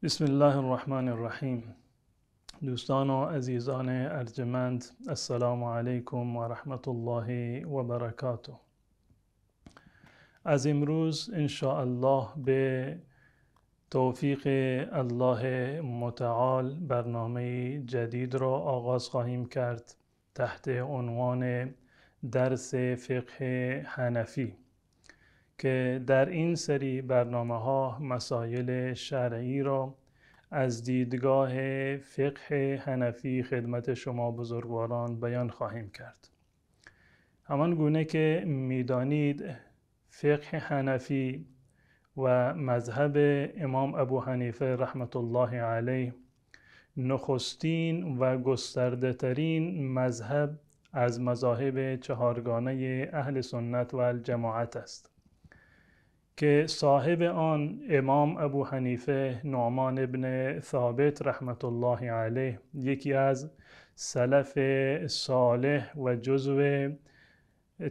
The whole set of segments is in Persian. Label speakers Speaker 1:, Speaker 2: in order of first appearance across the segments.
Speaker 1: بسم الله الرحمن الرحیم. دوستان و عزیزان ارجمند، السلام علیکم و رحمت الله و برکاته. از امروز ان شاء الله به توفیق الله متعال برنامه جدید را آغاز خواهیم کرد تحت عنوان درس فقه حنفی که در این سری برنامه ها مسائل شرعی را از دیدگاه فقه حنفی خدمت شما بزرگواران بیان خواهیم کرد. همان گونه که میدانید فقه حنفی و مذهب امام ابو حنیفه رحمت الله علیه نخستین و گسترده ترین مذهب از مذاهب چهارگانه اهل سنت و الجماعت است که صاحب آن امام ابو حنیفه نعمان ابن ثابت رحمت الله علیه یکی از سلف صالح و جزو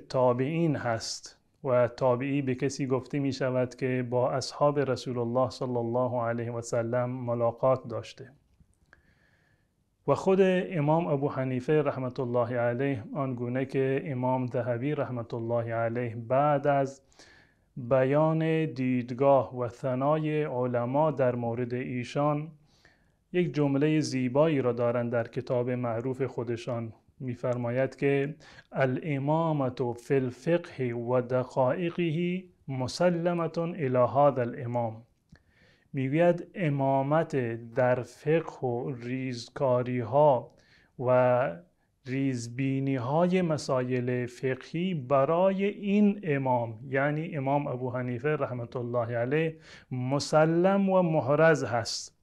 Speaker 1: تابعین هست و تابعی به کسی گفته می شود که با اصحاب رسول الله صلی الله علیه و سلم ملاقات داشته. و خود امام ابو حنیفه رحمت الله علیه آنگونه که امام ذهبی رحمت الله علیه بعد از بیان دیدگاه و ثنای علما در مورد ایشان یک جمله زیبایی را دارند در کتاب معروف خودشان. می‌فرماید که الامامة فی الفقه و دقائقه مسلمة الی هذا الامام. میگوید امامت در فقه و ریزکاری ها و ریزبینی های مسائل فقهی برای این امام، یعنی امام ابو حنیفه رحمت الله علیه، مسلم و محرز هست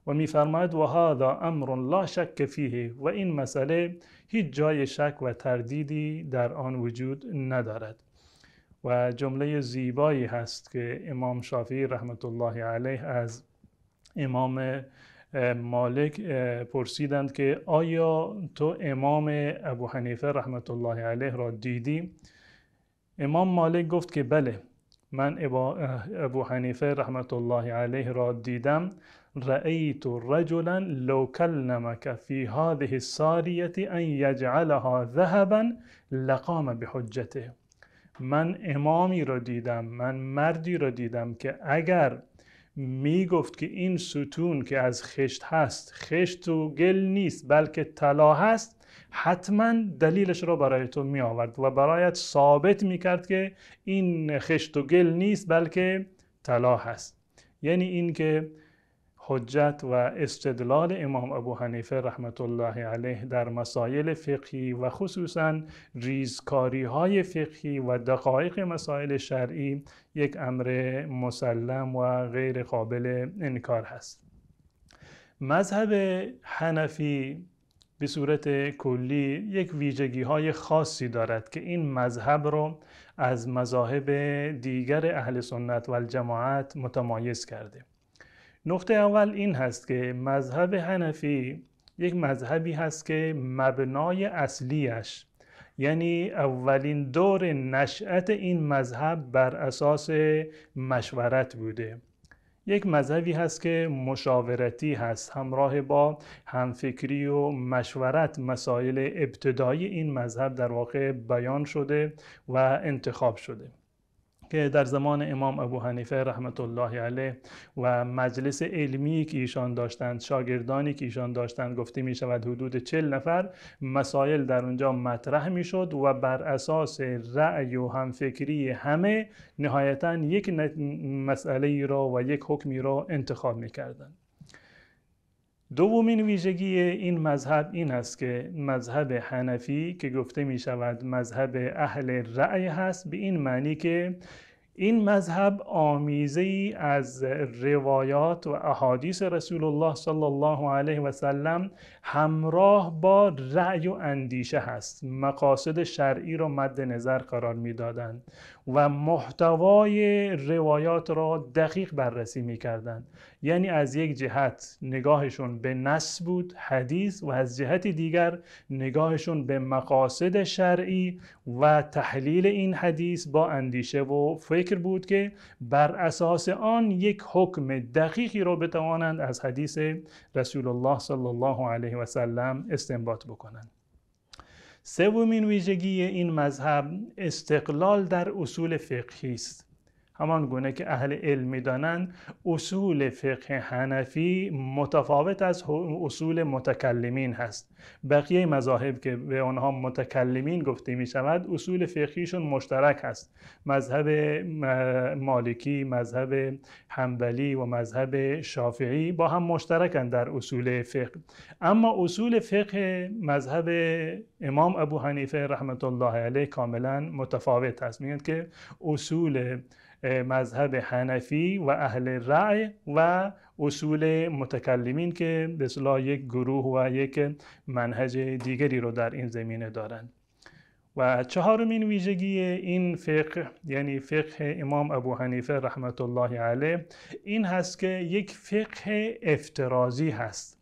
Speaker 1: و میفرماید و هذا امر لا شک فیه، و این مسئله هیچ جای شک و تردیدی در آن وجود ندارد. و جمله زیبایی هست که امام شافعی رحمت الله علیه از امام مالک پرسیدند که آیا تو امام ابو حنیفه رحمت الله علیه را دیدی؟ امام مالک گفت که بله، من ابو حنیفه رحمت الله علیه را دیدم. رأیت رجلا لو کلمک فی هذه الساریة ان یجعلها ذهبا لقام بحجته. من امامی را دیدم، من مردی را دیدم که اگر می گفت که این ستون که از خشت هست خشت و گل نیست بلکه طلا هست، حتما دلیلش را برای تو می آورد و برایت ثابت می کرد که این خشت و گل نیست بلکه طلا هست. یعنی این که حجت و استدلال امام ابو حنیفه رحمت الله علیه در مسائل فقهی و خصوصا ریزکاری های فقهی و دقایق مسائل شرعی یک امر مسلم و غیر قابل انکار هست. مذهب حنفی به صورت کلی یک ویژگی های خاصی دارد که این مذهب رو از مذاهب دیگر اهل سنت و الجماعت متمایز کرده. نقطه اول این هست که مذهب حنفی یک مذهبی هست که مبنای اصلیش، یعنی اولین دور نشأت این مذهب بر اساس مشورت بوده. یک مذهبی هست که مشاورتی هست، همراه با همفکری و مشورت مسائل ابتدایی این مذهب در واقع بیان شده و انتخاب شده که در زمان امام ابو حنیفه رحمت الله علیه و مجلس علمی که ایشان داشتند، شاگردانی که ایشان داشتند، گفته می شود حدود 40 نفر، مسائل در اونجا مطرح می شد و بر اساس رأی و همفکری همه نهایتاً یک مسئله را و یک حکمی را انتخاب می کردند. دومین ویژگی این مذهب این است که مذهب حنفی که گفته می شود مذهب اهل رأی هست، به این معنی که این مذهب آمیزه ای از روایات و احادیث رسول الله صلی الله علیه و سلم همراه با رأی و اندیشه هست. مقاصد شرعی را مد نظر قرار می دادند و محتوای روایات را دقیق بررسی می‌کردند. یعنی از یک جهت نگاهشون به نص بود، حدیث، و از جهت دیگر نگاهشون به مقاصد شرعی و تحلیل این حدیث با اندیشه و فکر بود که بر اساس آن یک حکم دقیقی را بتوانند از حدیث رسول الله صلی الله علیه و سلم استنباط بکنند. سومین ویژگی این مذهب استقلال در اصول فقهی است. همان گونه که اهل علم می‌دانند اصول فقه حنفی متفاوت از اصول متکلمین هست. بقیه مذاهب که به آنها متکلمین گفته می شود اصول فقهیشون مشترک هست. مذهب مالکی، مذهب حنبلی و مذهب شافعی با هم مشترکند در اصول فقه. اما اصول فقه مذهب امام ابو حنیفه رحمت الله علیه کاملا متفاوت هست. میگن که اصول مذهب حنفی و اهل رأی و اصول متکلمین که به اصطلاح یک گروه و یک منهج دیگری رو در این زمینه دارند. و چهارمین ویژگی این فقه یعنی فقه امام ابو حنیفه رحمت الله علیه این هست که یک فقه افتراضی هست.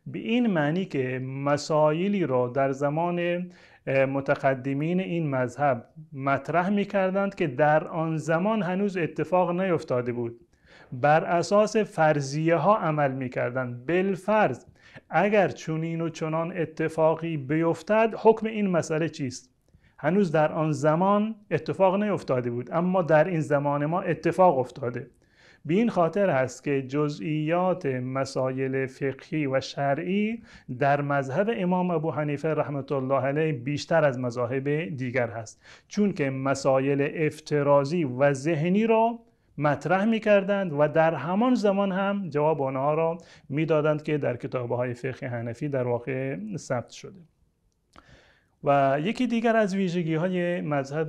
Speaker 1: به این معنی که مسائلی رو در زمان متقدمین این مذهب مطرح می کردند که در آن زمان هنوز اتفاق نیفتاده بود. بر اساس فرضیه ها عمل می کردند. بالفرض اگر چنین و چنان اتفاقی بیفتد حکم این مسئله چیست؟ هنوز در آن زمان اتفاق نیفتاده بود اما در این زمان ما اتفاق افتاده. به این خاطر هست که جزئیات مسائل فقهی و شرعی در مذهب امام ابو حنیفه رحمت الله علیه بیشتر از مذاهب دیگر هست، چون که مسائل افتراضی و ذهنی را مطرح می کردند و در همان زمان هم جواب آنها را می دادند که در کتاب‌های فقه حنفی در واقع ثبت شده. و یکی دیگر از ویژگی‌های مذهب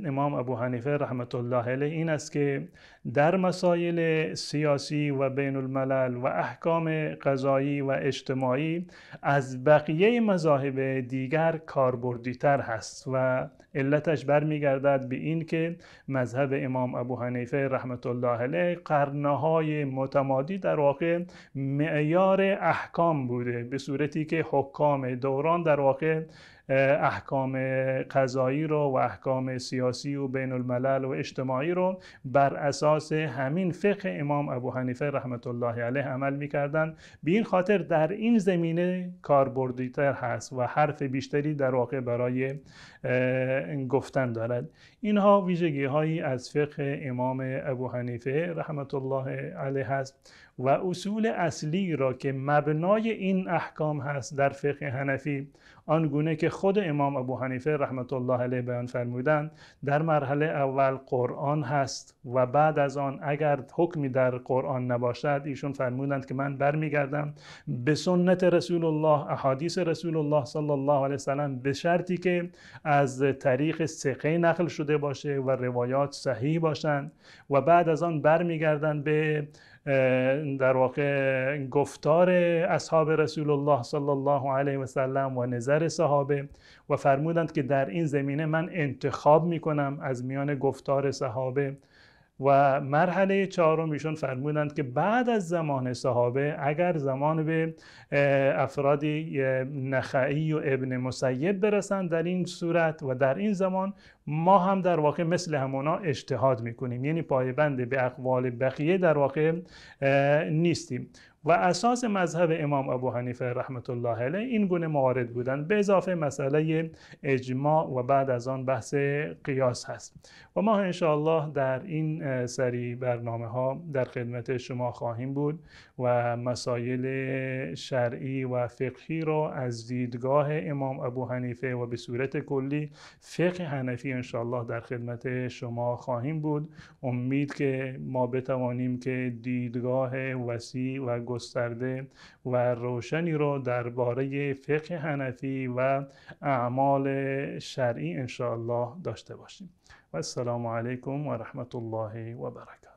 Speaker 1: امام ابو حنیفه رحمت الله علیه این است که در مسائل سیاسی و بین الملل و احکام قضایی و اجتماعی از بقیه مذاهب دیگر کاربردی‌تر هست و علتش برمیگردد به این که مذهب امام ابو حنیفه رحمت الله علیه قرن‌های متمادی در واقع معیار احکام بوده، به صورتی که حکام دوران در واقع احکام قضایی رو و احکام سیاسی و بین الملل و اجتماعی رو بر اساس همین فقه امام ابو حنیفه رحمت الله علیه عمل می‌کردند. به این خاطر در این زمینه کاربردی‌تر هست و حرف بیشتری در واقع برای گفتن دارد. اینها ویژگی‌هایی از فقه امام ابو حنیفه رحمت الله علیه هست و اصول اصلی را که مبنای این احکام هست در فقه حنفی آنگونه که خود امام ابو حنیفه رحمت الله علیه بیان فرمودند در مرحله اول قرآن هست و بعد از آن اگر حکمی در قرآن نباشد ایشون فرمودند که من برمیگردم به سنت رسول الله، احادیث رسول الله صلی الله علیه وسلم، به شرطی که از طریق ثقه نقل شده باشه و روایات صحیح باشند و بعد از آن برمیگردند به در واقع گفتار اصحاب رسول الله صلی الله علیه و سلم و نظر صحابه و فرمودند که در این زمینه من انتخاب میکنم از میان گفتار صحابه. و مرحله چهارم ایشون فرمودند که بعد از زمان صحابه اگر زمان به افرادی نخعی و ابن مسیب برسند در این صورت و در این زمان ما هم در واقع مثل همونا اجتهاد میکنیم، یعنی پایبند به اقوال بقیه در واقع نیستیم. و اساس مذهب امام ابو حنیفه رحمت الله علیه این گونه موارد بودند به اضافه مسئله اجماع و بعد از آن بحث قیاس هست. و ما انشاءالله در این سری برنامه ها در خدمت شما خواهیم بود و مسائل شرعی و فقهی را از دیدگاه امام ابو حنیفه و به صورت کلی فقه حنفی انشاءالله در خدمت شما خواهیم بود. امید که ما بتوانیم که دیدگاه وسیع و گسترده و روشنی رو درباره فقه حنفی و اعمال شرعی انشاءالله داشته باشیم. و السلام علیکم و رحمت الله و برکاته.